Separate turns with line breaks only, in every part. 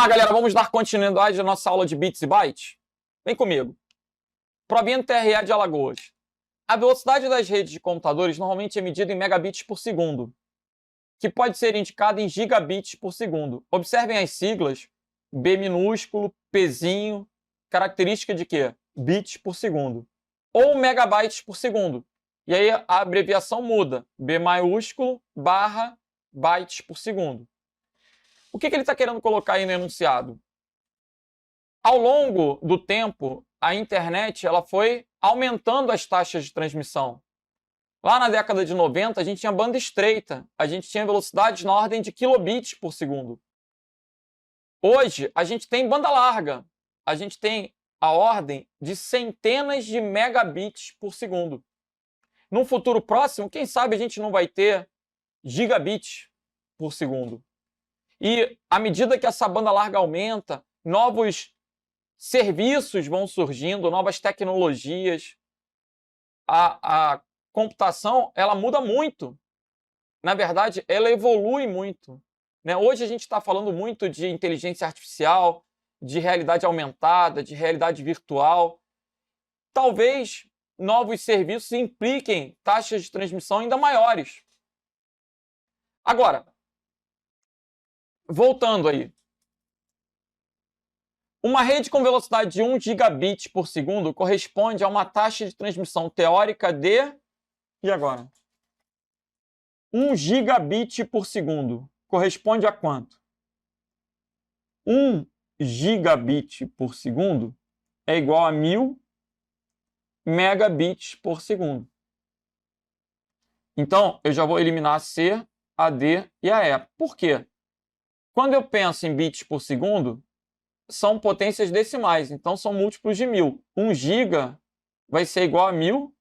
lá, galera, vamos dar continuidade à nossa aula de bits e bytes? Vem comigo. Provinha do TRE de Alagoas. A velocidade das redes de computadores normalmente é medida em megabits por segundo, que pode ser indicada em gigabits por segundo. Observem as siglas, B minúsculo, Pzinho, característica de quê? Bits por segundo. Ou megabytes por segundo. E aí a abreviação muda, B maiúsculo barra bytes por segundo. O que ele está querendo colocar aí no enunciado? Ao longo do tempo, a internet ela foi aumentando as taxas de transmissão. Lá na década de 90, a gente tinha banda estreita, a gente tinha velocidades na ordem de kilobits por segundo. Hoje, a gente tem banda larga, a gente tem a ordem de centenas de megabits por segundo. Num futuro próximo, quem sabe a gente não vai ter gigabits por segundo. E à medida que essa banda larga aumenta, novos serviços vão surgindo, novas tecnologias. A computação, ela muda muito. Na verdade, ela evolui muito, né? Hoje a gente está falando muito de inteligência artificial, de realidade aumentada, de realidade virtual. Talvez novos serviços impliquem taxas de transmissão ainda maiores. Agora, voltando aí. Uma rede com velocidade de 1 gigabit por segundo corresponde a uma taxa de transmissão teórica de... E agora? 1 gigabit por segundo corresponde a quanto? 1 gigabit por segundo é igual a 1000 megabits por segundo. Então, eu já vou eliminar a C, a D e a E. Por quê? Quando eu penso em bits por segundo, são potências decimais, então são múltiplos de 1000. 1 giga vai ser igual a 1000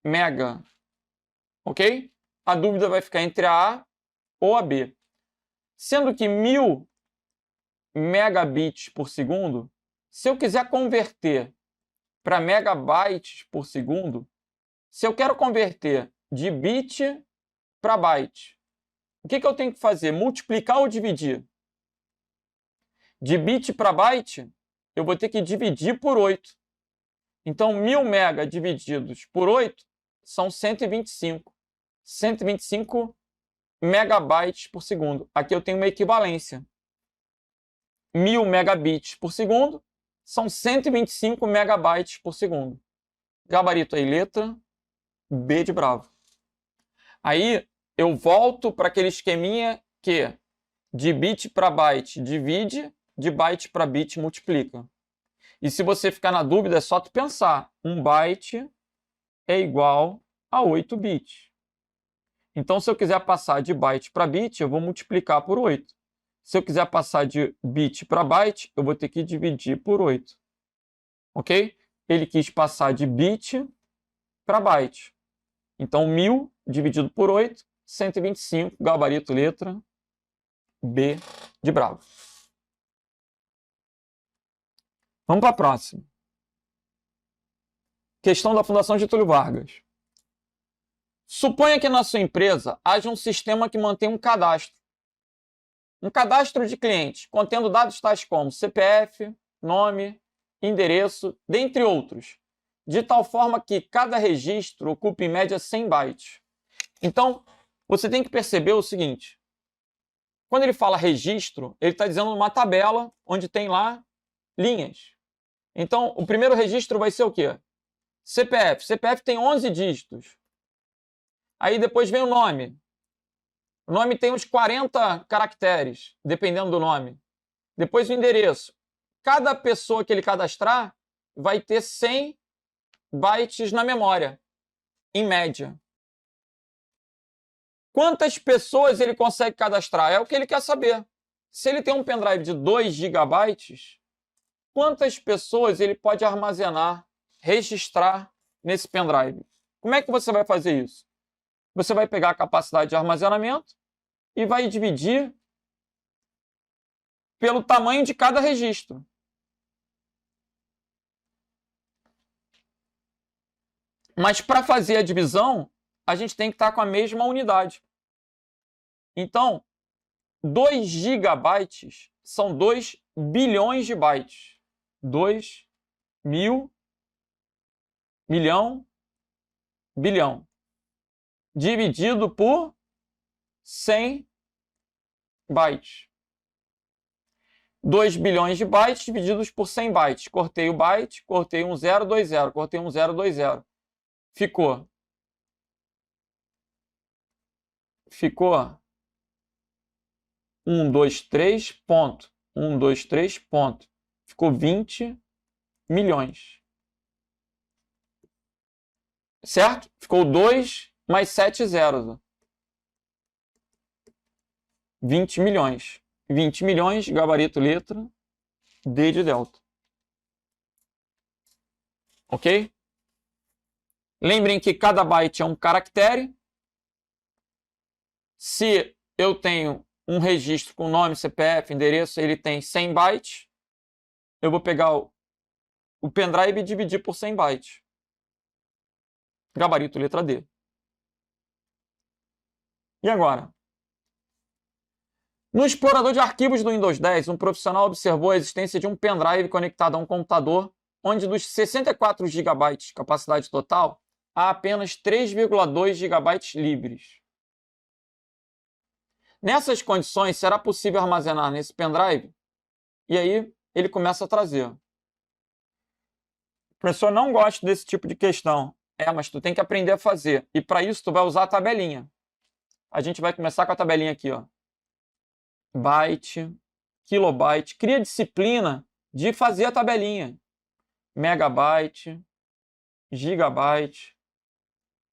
mega. Ok? A dúvida vai ficar entre a A ou a B. Sendo que 1000 megabits por segundo, se eu quiser converter para megabytes por segundo, se eu quero converter de bit para byte, o que eu tenho que fazer? Multiplicar ou dividir? De bit para byte, eu vou ter que dividir por 8. Então, 1000 mega divididos por 8 são 125. 125 megabytes por segundo. Aqui eu tenho uma equivalência. 1000 megabits por segundo são 125 megabytes por segundo. Gabarito aí, letra B de bravo. Aí eu volto para aquele esqueminha que de bit para byte divide, de byte para bit multiplica. E se você ficar na dúvida, é só tu pensar. 1 byte é igual a 8 bits. Então, se eu quiser passar de byte para bit, eu vou multiplicar por 8. Se eu quiser passar de bit para byte, eu vou ter que dividir por 8. Ok? Ele quis passar de bit para byte. Então, 1000 dividido por 8, 125, gabarito, letra B de bravo. Vamos para a próxima. Questão da Fundação Getúlio Vargas. Suponha que na sua empresa haja um sistema que mantém um cadastro. Um cadastro de clientes, contendo dados tais como CPF, nome, endereço, dentre outros, de tal forma que cada registro ocupe em média 100 bytes. Então, você tem que perceber o seguinte. Quando ele fala registro, ele está dizendo uma tabela onde tem lá linhas. Então, o primeiro registro vai ser o quê? CPF. CPF tem 11 dígitos. Aí depois vem o nome. O nome tem uns 40 caracteres, dependendo do nome. Depois o endereço. Cada pessoa que ele cadastrar vai ter 100 bytes na memória, em média. Quantas pessoas ele consegue cadastrar? É o que ele quer saber. Se ele tem um pendrive de 2 gigabytes, quantas pessoas ele pode armazenar, registrar nesse pendrive? Como é que você vai fazer isso? Você vai pegar a capacidade de armazenamento e vai dividir pelo tamanho de cada registro. Mas para fazer a divisão, a gente tem que estar com a mesma unidade. Então, 2 gigabytes são 2 bilhões de bytes. 2 mil, milhão, bilhão. Dividido por 100 bytes. 2 bilhões de bytes divididos por 100 bytes. Cortei o byte, cortei um 0, 2, 0. Cortei um 0, 2, 0. Ficou 1, 2, 3, ponto. 1, 2, 3, ponto. Ficou 20 milhões. Certo? Ficou 2 mais 7 zeros. 20 milhões. 20 milhões, gabarito letra D de delta. Ok? Lembrem que cada byte é um caractere. Se eu tenho um registro com nome, CPF, endereço, ele tem 100 bytes, eu vou pegar o pendrive e dividir por 100 bytes. Gabarito letra D. E agora? No explorador de arquivos do Windows 10, um profissional observou a existência de um pendrive conectado a um computador, onde dos 64 GB de capacidade total, há apenas 3,2 GB livres. Nessas condições, será possível armazenar nesse pendrive? E aí, ele começa a trazer. O professor não gosta desse tipo de questão. Mas tu tem que aprender a fazer. E para isso, tu vai usar a tabelinha. A gente vai começar com a tabelinha aqui, ó. Byte, kilobyte. Cria disciplina de fazer a tabelinha. Megabyte, gigabyte,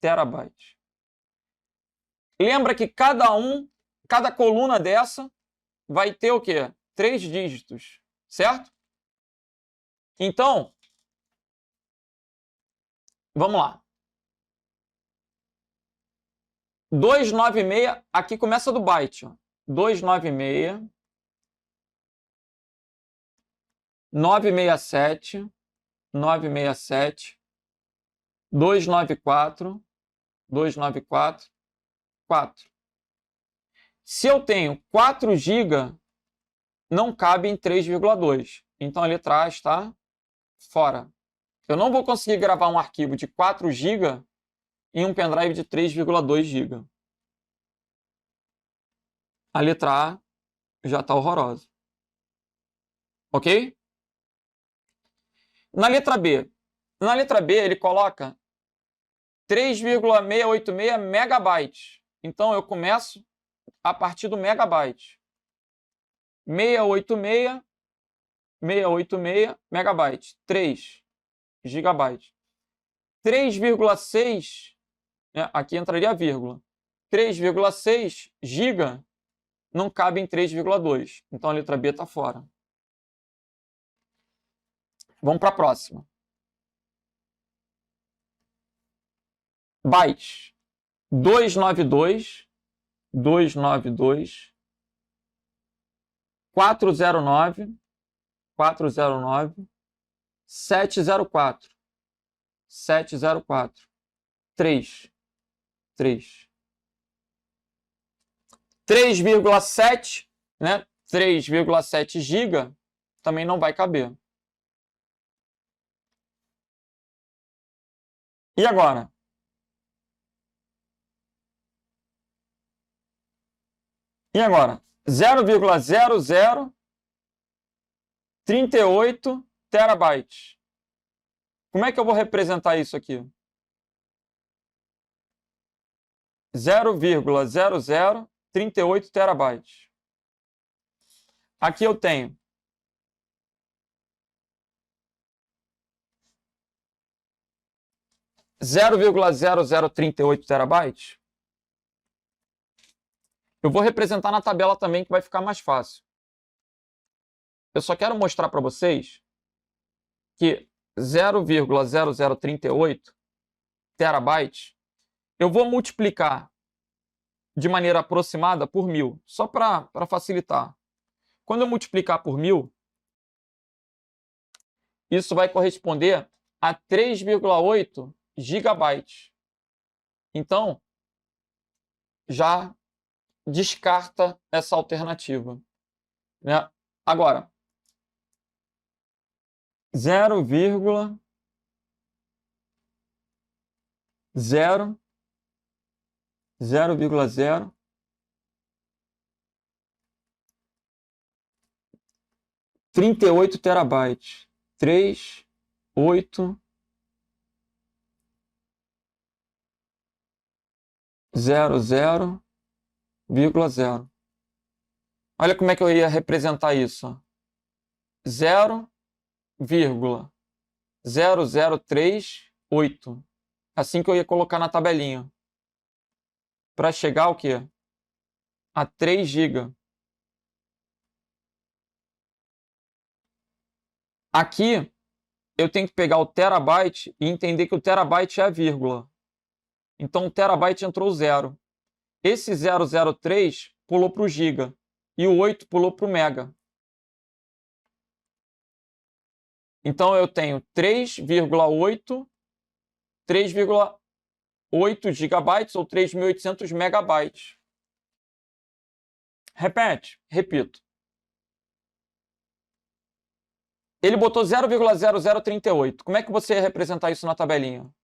terabyte. Lembra que cada coluna dessa vai ter o quê? 3 dígitos, certo? Então, vamos lá. 296, aqui começa do byte, ó. 296, 967, 967, 294, 294, 4. Se eu tenho 4 GB, não cabe em 3,2. Então a letra A está fora. Eu não vou conseguir gravar um arquivo de 4 GB em um pendrive de 3,2 GB. A letra A já está horrorosa. Ok? Na letra B. Na letra B, ele coloca 3,686 megabytes. Então, eu começo a partir do megabyte. 686, 686 megabytes. 3 gigabytes. 3,6, né, aqui entraria a vírgula. 3,6 giga não cabe em 3,2. Então, a letra B está fora. Vamos para a próxima. Bytes. 292, 292, 409, 409, 704, 704, 3, 3. 3,7, né? 3,7 GB também não vai caber. E agora? E agora? 0,0038 terabytes. Como é que eu vou representar isso aqui? 0,0038 terabytes. Aqui eu tenho 0,0038 terabytes. Eu vou representar na tabela também, que vai ficar mais fácil. Eu só quero mostrar para vocês que 0,0038 terabytes eu vou multiplicar de maneira aproximada por 1000, só para facilitar. Quando eu multiplicar por 1000, isso vai corresponder a 3,8 gigabytes. Então, já descarta essa alternativa, né? Agora, 0,0 0,0 38 terabytes. 38 00,0. Olha como é que eu ia representar isso. 0,0038. Assim que eu ia colocar na tabelinha. Para chegar ao quê? A 3 GB. Aqui, eu tenho que pegar o terabyte e entender que o terabyte é a vírgula. Então, o terabyte entrou 0. Esse 003 pulou para o giga. E o 8 pulou para o mega. Então, eu tenho 3,8 gigabytes ou 3.800 megabytes. Repito. Ele botou 0,0038. Como é que você ia representar isso na tabelinha?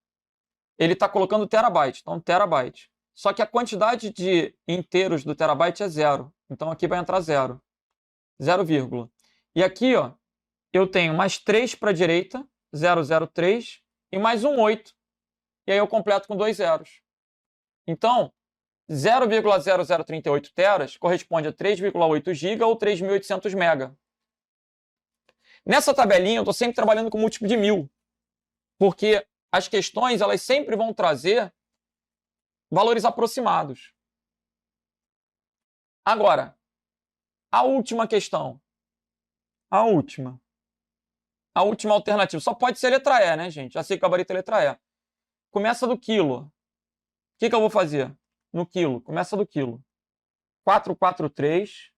Ele está colocando terabyte, então terabyte. Só que a quantidade de inteiros do terabyte é 0. Então aqui vai entrar 0. 0, e aqui, ó, eu tenho mais 3 para a direita, 003, e mais um 8. E aí eu completo com 2 zeros. Então, 0,0038 teras corresponde a 3,8 GB ou 3.800 mega. Nessa tabelinha, eu estou sempre trabalhando com múltiplo de 1000, porque as questões elas sempre vão trazer valores aproximados. Agora, a última questão. A última alternativa. Só pode ser letra E, né, gente? Já sei que o gabarito é letra E. Começa do quilo. O que eu vou fazer? No quilo. Começa do quilo. 443,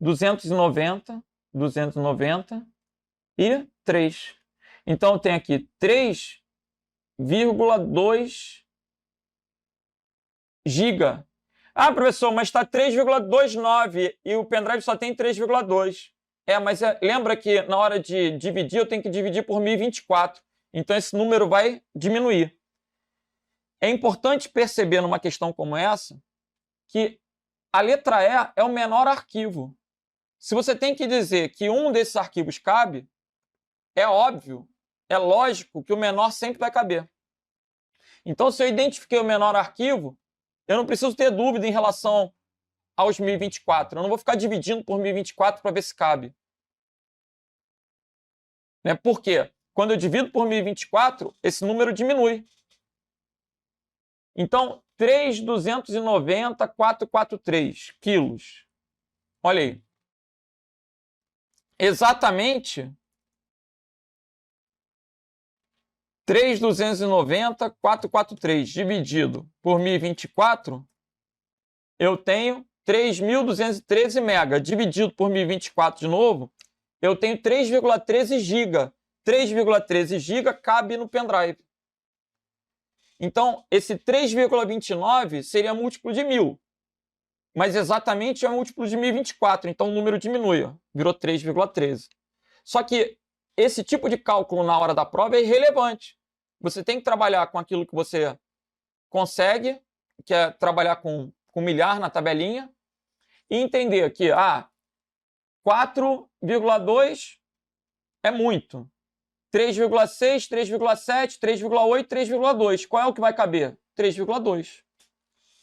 290 e 3. Então, eu tenho aqui 3,2 GB. Ah, professor, mas está 3,29 e o pendrive só tem 3,2. Mas lembra que na hora de dividir, eu tenho que dividir por 1024. Então, esse número vai diminuir. É importante perceber numa questão como essa que a letra E é o menor arquivo. Se você tem que dizer que um desses arquivos cabe, é óbvio, é lógico que o menor sempre vai caber. Então, se eu identifiquei o menor arquivo, eu não preciso ter dúvida em relação aos 1024. Eu não vou ficar dividindo por 1024 para ver se cabe. Por quê? Quando eu divido por 1024, esse número diminui. Então, 3.290.443 quilos. Olha aí. Exatamente 3.290.443 dividido por 1024, eu tenho 3.213 mega. Dividido por 1024 de novo, eu tenho 3,13 GB. 3,13 GB cabe no pendrive. Então, esse 3,29 seria múltiplo de 1000. Mas exatamente é múltiplo de 1024. Então, o número diminui. Ó, virou 3,13. Só que esse tipo de cálculo na hora da prova é irrelevante. Você tem que trabalhar com aquilo que você consegue, que é trabalhar com milhar na tabelinha, e entender que 4,2 é muito. 3,6, 3,7, 3,8, 3,2. Qual é o que vai caber? 3,2.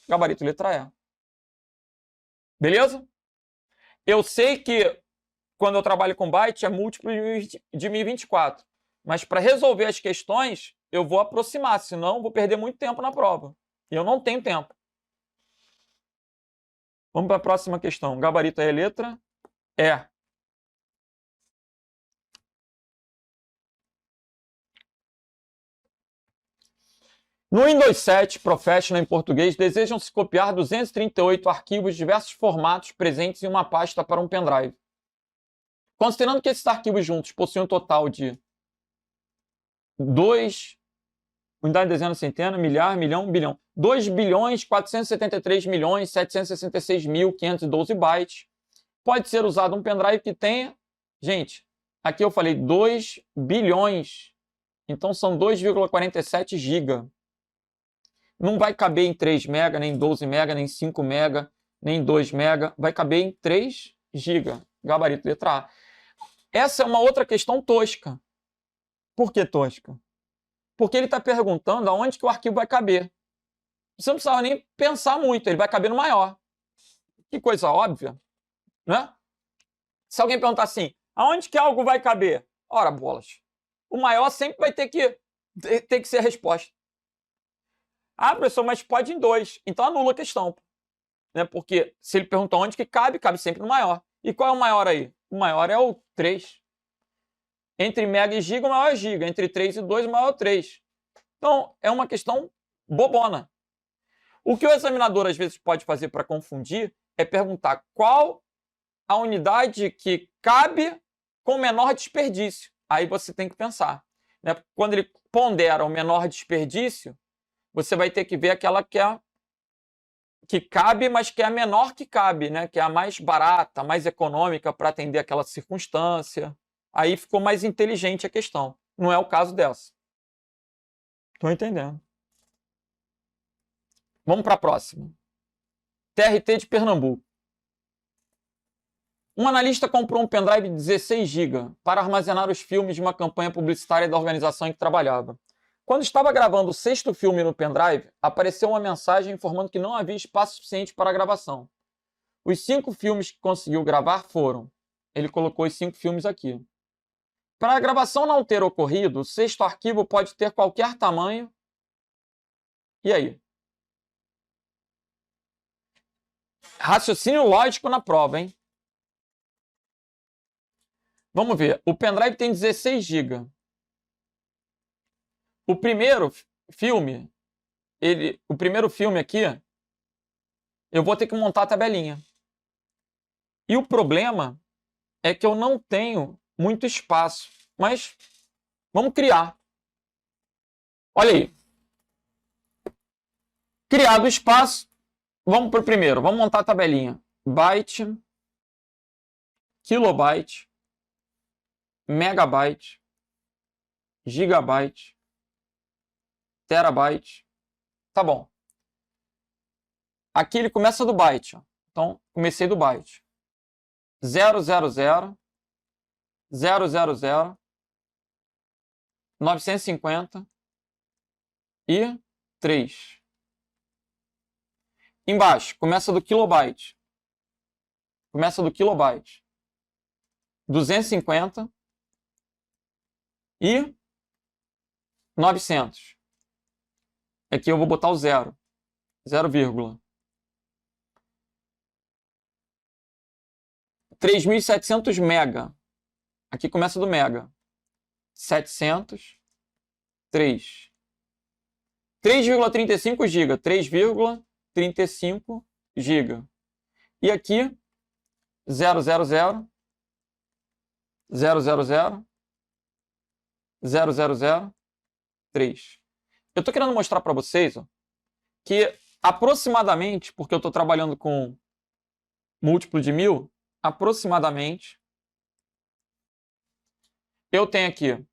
Gabarito letra E. Beleza? Eu sei que quando eu trabalho com byte é múltiplo de 1024. Mas para resolver as questões, eu vou aproximar, senão eu vou perder muito tempo na prova. E eu não tenho tempo. Vamos para a próxima questão. Gabarito é letra E. No Windows 7 Professional em português, desejam-se copiar 238 arquivos de diversos formatos presentes em uma pasta para um pendrive. Considerando que esses arquivos juntos possuem um total de 2, unidade, dezena, centena, milhar, milhão, bilhão. 2.473.766.512 bytes. Pode ser usado um pendrive que tenha, gente, aqui eu falei 2 bilhões, então são 2,47 GB. Não vai caber em 3 MB, nem 12 MB, nem 5 MB, nem 2 MB, vai caber em 3 GB, gabarito letra A. Essa é uma outra questão tosca. Por que tosca? Porque ele está perguntando aonde que o arquivo vai caber. Você não precisava nem pensar muito, ele vai caber no maior. Que coisa óbvia, né? Se alguém perguntar assim, aonde que algo vai caber? Ora, bolas, o maior sempre vai ter que ser a resposta. Ah, professor, mas pode em 2. Então anula a questão. Né? Porque se ele perguntar onde que cabe, cabe sempre no maior. E qual é o maior aí? O maior é o 3. Entre mega e giga, o maior é giga. Entre 3 e 2, o maior é o 3. Então, é uma questão bobona. O que o examinador, às vezes, pode fazer para confundir é perguntar qual a unidade que cabe com menor desperdício. Aí você tem que pensar. Né? Quando ele pondera o menor desperdício, você vai ter que ver aquela que cabe, mas que é a menor que cabe, né? Que é a mais barata, a mais econômica para atender aquela circunstância. Aí ficou mais inteligente a questão. Não é o caso dessa. Estou entendendo. Vamos para a próxima. TRT de Pernambuco. Um analista comprou um pendrive de 16 GB para armazenar os filmes de uma campanha publicitária da organização em que trabalhava. Quando estava gravando o 6º filme no pendrive, apareceu uma mensagem informando que não havia espaço suficiente para a gravação. Os 5 filmes que conseguiu gravar foram... Ele colocou os 5 filmes aqui. Para a gravação não ter ocorrido, o 6º arquivo pode ter qualquer tamanho. E aí? Raciocínio lógico na prova, hein? Vamos ver. O pendrive tem 16 GB. O primeiro filme aqui, eu vou ter que montar a tabelinha. E o problema é que eu não tenho muito espaço. Mas vamos criar. Olha aí. Criado o espaço. Vamos para o primeiro. Vamos montar a tabelinha. Byte, kilobyte, megabyte, gigabyte, terabyte. Tá bom. Aqui ele começa do byte. Ó. Então, comecei do byte. 000, 000, 950 e 3. Embaixo, começa do kilobyte. Começa do kilobyte. 250 e 900. Aqui eu vou botar o 0. 0, 3.700 mega. Aqui começa do mega. 700, 3. 3,35 GB. 3,35 GB. E aqui, 000, 000, 000, 3. Eu estou querendo mostrar para vocês ó, que aproximadamente, porque eu estou trabalhando com múltiplo de 1000, aproximadamente, eu tenho aqui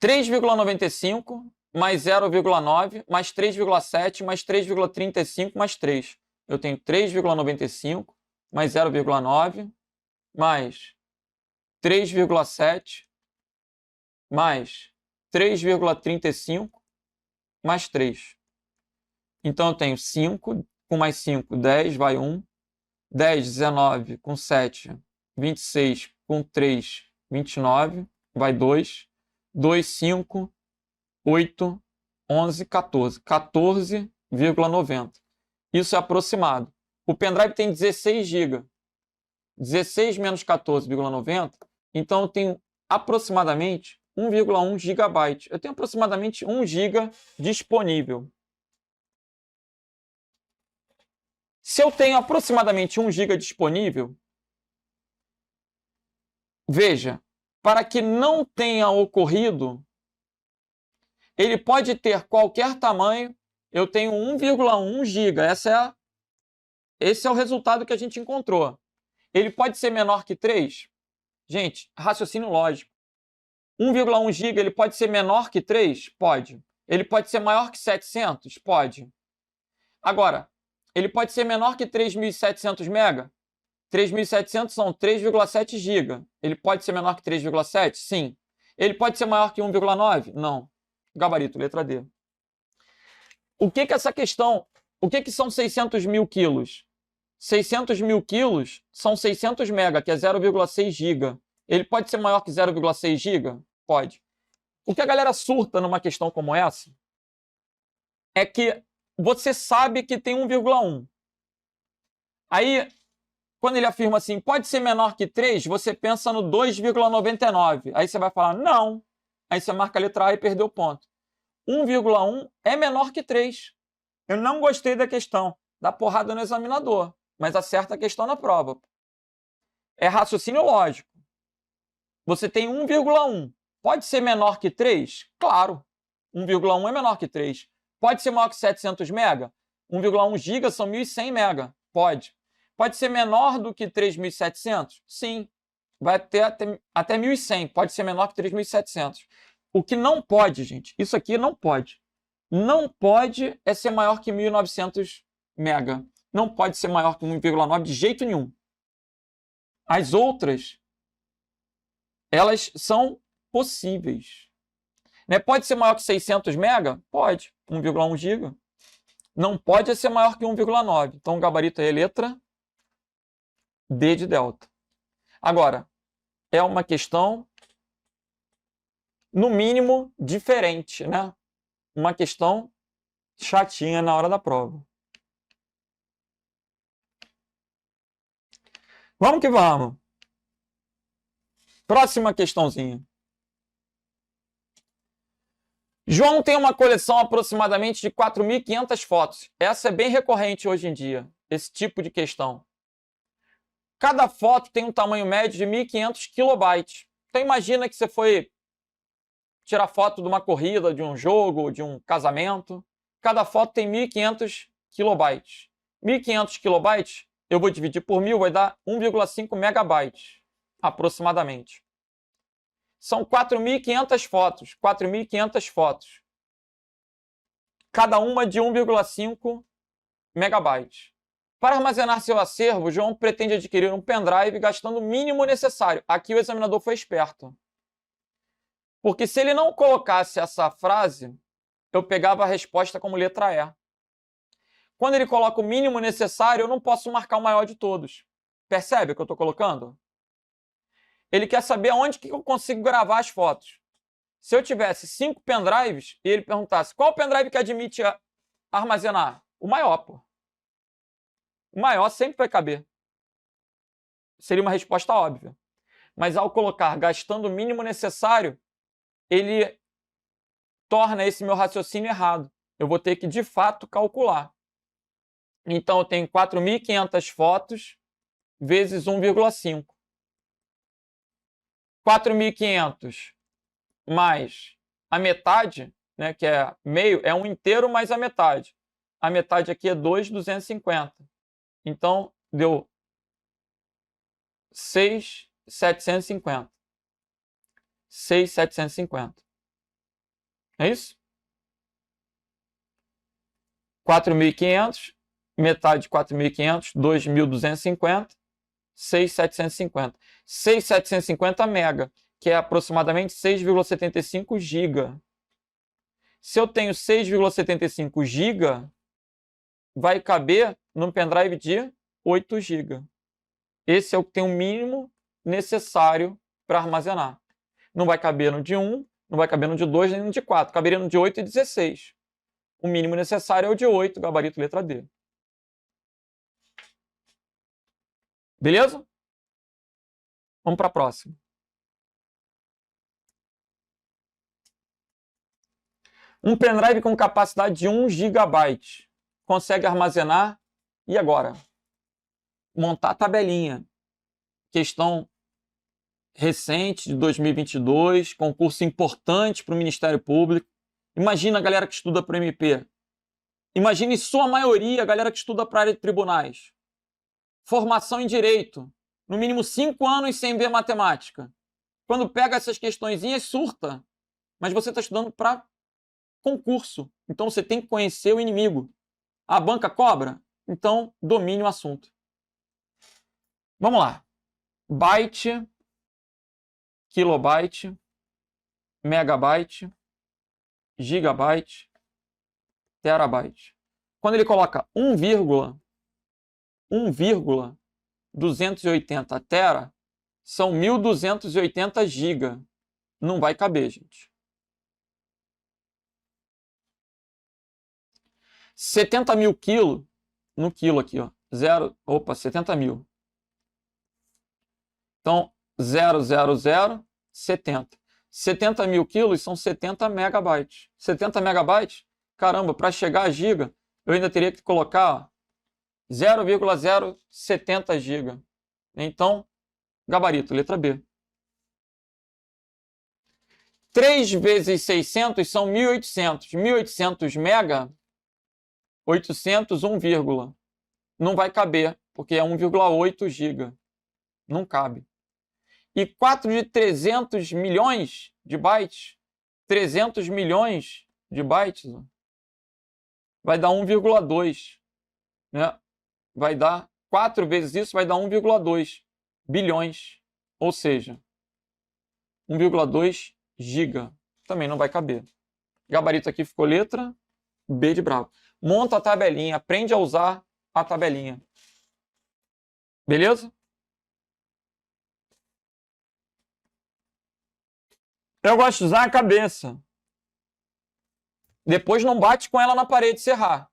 3,95 mais 0,9 mais 3,7 mais 3,35 mais 3. Eu tenho 3,95 mais 0,9 mais 3,7 mais 3,35 mais 3. Então eu tenho 5, com mais 5, 10, vai 1. 10, 19, com 7, 26, com 3, 29, vai 2. 2, 5, 8, 11, 14. 14,90. Isso é aproximado. O pendrive tem 16 GB. 16 menos 14,90. Então eu tenho aproximadamente 1,1 GB. Eu tenho aproximadamente 1 GB disponível. Se eu tenho aproximadamente 1 GB disponível, veja, para que não tenha ocorrido, ele pode ter qualquer tamanho, eu tenho 1,1 GB. Essa é esse é o resultado que a gente encontrou. Ele pode ser menor que 3? Gente, raciocínio lógico. 1,1 GB ele pode ser menor que 3? Pode. Ele pode ser maior que 700? Pode. Agora, ele pode ser menor que 3.700 MB? 3.700 são 3,7 GB. Ele pode ser menor que 3,7? Sim. Ele pode ser maior que 1,9? Não. Gabarito, letra D. O que essa questão... O que são 600 mil quilos? 600 mil quilos são 600 MB, que é 0,6 GB. Ele pode ser maior que 0,6 GB? Pode. O que a galera surta numa questão como essa é que você sabe que tem 1,1. Aí, quando ele afirma assim, pode ser menor que 3, você pensa no 2,99. Aí você vai falar, não. Aí você marca a letra A e perdeu o ponto. 1,1 é menor que 3. Eu não gostei da questão. Dá porrada no examinador, mas acerta a questão na prova. É raciocínio lógico. Você tem 1,1. Pode ser menor que 3? Claro. 1,1 é menor que 3. Pode ser maior que 700 MB? 1,1 GB são 1.100 MB. Pode. Pode ser menor do que 3.700? Sim. Vai ter até 1.100. Pode ser menor que 3.700. O que não pode, gente, isso aqui não pode. Não pode é ser maior que 1.900 MB. Não pode ser maior que 1,9 de jeito nenhum. As outras, elas são possíveis. Né? Pode ser maior que 600 MB? Pode. 1,1 GB. Não pode ser maior que 1,9. Então, o gabarito aí é letra D de delta. Agora, é uma questão, no mínimo, diferente, né? Uma questão chatinha na hora da prova. Vamos que vamos. Próxima questãozinha. João tem uma coleção aproximadamente de 4.500 fotos. Essa é bem recorrente hoje em dia, esse tipo de questão. Cada foto tem um tamanho médio de 1.500 kilobytes. Então imagina que você foi tirar foto de uma corrida, de um jogo, de um casamento. Cada foto tem 1.500 kilobytes. 1.500 kilobytes, eu vou dividir por 1.000, vai dar 1,5 megabytes, aproximadamente. São 4.500 fotos. 4.500 fotos. Cada uma de 1,5 megabytes. Para armazenar seu acervo, João pretende adquirir um pendrive gastando o mínimo necessário. Aqui o examinador foi esperto. Porque se ele não colocasse essa frase, eu pegava a resposta como letra E. Quando ele coloca o mínimo necessário, eu não posso marcar o maior de todos. Percebe o que eu estou colocando? Ele quer saber aonde que eu consigo gravar as fotos. Se eu tivesse 5 pendrives e ele perguntasse qual pendrive que admite armazenar? O maior, pô. O maior sempre vai caber. Seria uma resposta óbvia. Mas ao colocar gastando o mínimo necessário, ele torna esse meu raciocínio errado. Eu vou ter que, de fato, calcular. Então, eu tenho 4.500 fotos vezes 1,5. 4.500 mais a metade, né, que é meio, é 1 inteiro mais a metade. A metade aqui é 2.250. Então, deu 6.750. 6.750. É isso? 4.500, metade de 4.500, 2.250, 6.750. 6.750 mega, que é aproximadamente 6,75 GB. Se eu tenho 6,75 GB, vai caber num pendrive de 8 GB. Esse é o que tem o mínimo necessário para armazenar. Não vai caber no de 1, não vai caber no de 2, nem no de 4. Caberia no de 8 e 16. O mínimo necessário é o de 8, gabarito letra D. Beleza? Vamos para a próxima. Um pendrive com capacidade de 1 GB consegue armazenar. E agora? Montar a tabelinha. Questão recente de 2022, concurso importante para o Ministério Público. Imagina a galera que estuda para o MP. Imagine sua maioria a galera que estuda para a área de tribunais. formação em direito, no mínimo 5 anos sem ver matemática. Quando pega essas questõezinhas, surta. Mas você está estudando para concurso. Então você tem que conhecer o inimigo. A banca cobra? Então domine o assunto. Vamos lá. Byte, kilobyte, megabyte, gigabyte, terabyte. Quando ele coloca 1,280 tera, são 1.280 giga. Não vai caber, gente. 70 mil quilos, no quilo aqui, ó. 70 mil. Então, 0,0070. 70 mil quilos são 70 megabytes. 70 megabytes, caramba, para chegar a giga, eu ainda teria que colocar 0,070 giga. Então, gabarito, letra B. 3 vezes 600 são 1.800. 1.800 mega, 800, 1, não vai caber, porque é 1,8 giga. Não cabe. E 4 de 300 milhões de bytes, 300 milhões de bytes, vai dar 1,2. Né? Vai dar 4 vezes isso, vai dar 1,2 bilhões. Ou seja, 1,2 giga. Também não vai caber. Gabarito aqui ficou letra B de bravo. Monta a tabelinha, aprende a usar a tabelinha. Beleza? Eu gosto de usar a cabeça. Depois não bate com ela na parede se errar.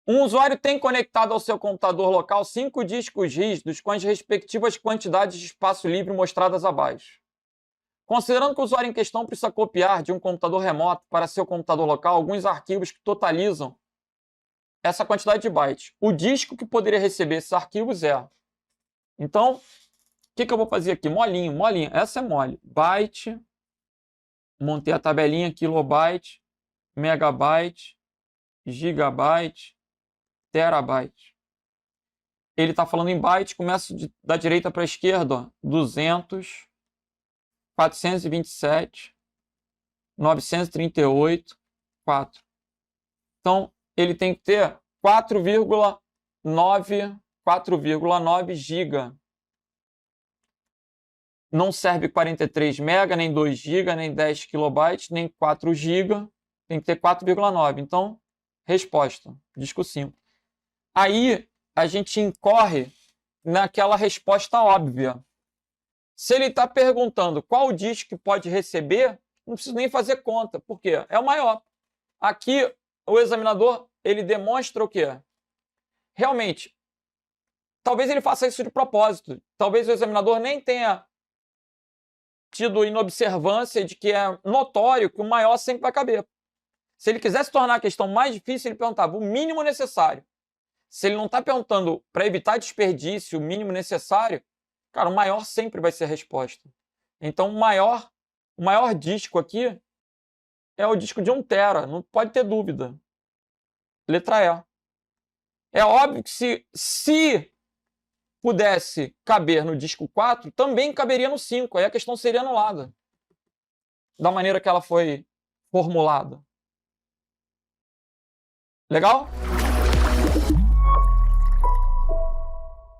Um usuário tem conectado ao seu computador local 5 discos rígidos com as respectivas quantidades de espaço livre mostradas abaixo. Considerando que o usuário em questão precisa copiar de um computador remoto para seu computador local alguns arquivos que totalizam essa quantidade de bytes, o disco que poderia receber esses arquivos é... Então, o que eu vou fazer aqui? Molinho, molinho. Essa é mole. Byte, montei a tabelinha, kilobyte, megabyte, gigabyte, terabyte. Ele está falando em byte, começa da direita para a esquerda, ó, 200, 427, 938, 4. Então, ele tem que ter 4,9 giga. Não serve 43 mega, nem 2 giga, nem 10 kilobytes, nem 4 giga. Tem que ter 4,9. Então, resposta, disco 5. Aí, a gente incorre naquela resposta óbvia. Se ele está perguntando qual disco que pode receber, não preciso nem fazer conta. Por quê? É o maior. Aqui, o examinador, ele demonstra o quê? Realmente, talvez ele faça isso de propósito. Talvez o examinador nem tenha tido inobservância de que é notório que o maior sempre vai caber. Se ele quisesse tornar a questão mais difícil, ele perguntava o mínimo necessário. Se ele não está perguntando para evitar desperdício, o mínimo necessário, cara, o maior sempre vai ser a resposta. Então, o maior disco aqui é o disco de 1 tera, não pode ter dúvida. Letra E. É óbvio que se pudesse caber no disco 4, também caberia no 5. Aí a questão seria anulada. Da maneira que ela foi formulada. Legal?